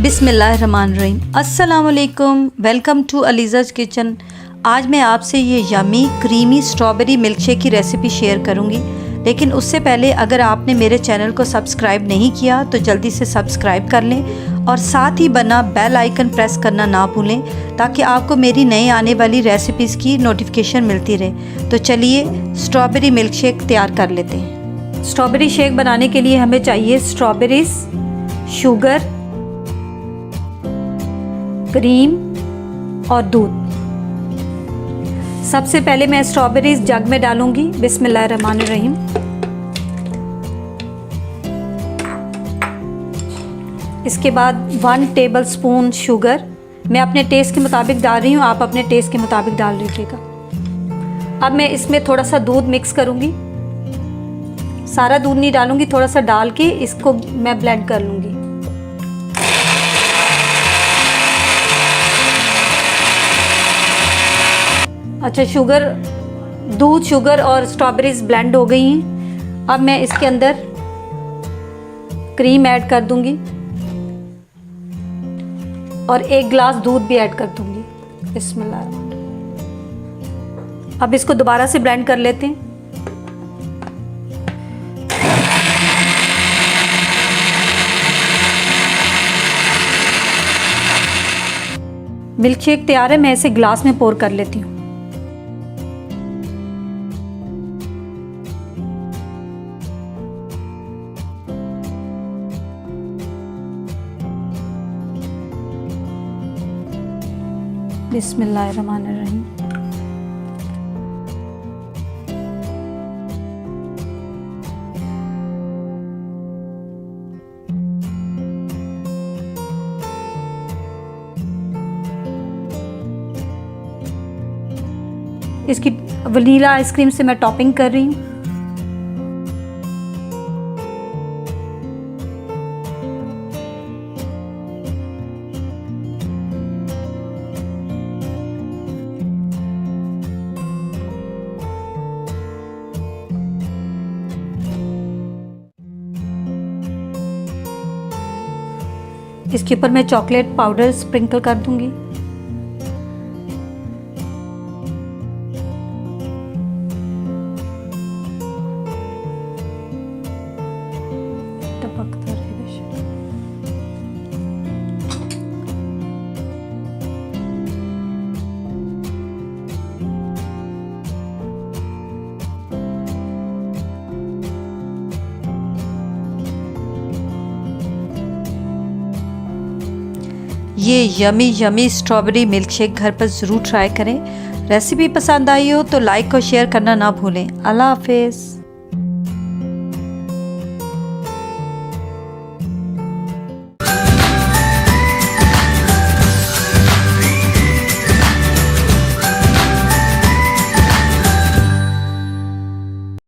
बिस्मिल्लाहिर्रहमानिर्रहीम। अस्सलाम वालेकुम, वेलकम टू अलीज़ाज़ किचन। आज मैं आपसे ये yummy creamy strawberry milk shake की रेसिपी शेयर करूँगी, लेकिन उससे पहले अगर आपने मेरे चैनल को सब्सक्राइब नहीं किया तो जल्दी से सब्सक्राइब कर लें और साथ ही बना बेल आइकन प्रेस करना ना भूलें ताकि आपको मेरी नई आने वाली रेसिपीज़ की नोटिफिकेशन मिलती रहे। तो चलिए स्ट्रॉबेरी मिल्क शेक तैयार कर लेते हैं। स्ट्रॉबेरी शेक बनाने के लिए हमें चाहिए स्ट्रॉबेरीज, शुगर, क्रीम और दूध। सबसे पहले मैं स्ट्रॉबेरीज जग में डालूंगी। बिस्मिल्लाहिर्रहमानिर्रहीम। इसके बाद 1 टेबलस्पून शुगर मैं अपने टेस्ट के मुताबिक डाल रही हूँ, आप अपने टेस्ट के मुताबिक डाल लीजिएगा। अब मैं इसमें थोड़ा सा दूध मिक्स करूँगी। सारा दूध नहीं डालूँगी, थोड़ा सा डाल के इसको मैं ब्लेंड कर लूँगी। अच्छा, दूध, शुगर और स्ट्रॉबेरीज ब्लेंड हो गई हैं। अब मैं इसके अंदर क्रीम ऐड कर दूंगी और 1 गिलास दूध भी ऐड कर दूंगी। बिस्मिल्लाह। अब इसको दोबारा से ब्लेंड कर लेते हैं। मिल्क शेक तैयार है, मैं इसे गिलास में पोर कर लेती हूँ। बिस्मिल्लाहिर्रहमानिर्रहीम। इसकी वनीला आइसक्रीम से मैं टॉपिंग कर रही हूँ। इसके ऊपर मैं चॉकलेट पाउडर स्प्रिंकल कर दूंगी। टपकता रहेगा। ये यमी स्ट्रॉबेरी मिल्क शेक घर पर ज़रूर ट्राई करें। रेसिपी पसंद आई हो तो लाइक और शेयर करना ना भूलें। अल्लाह हाफिज़।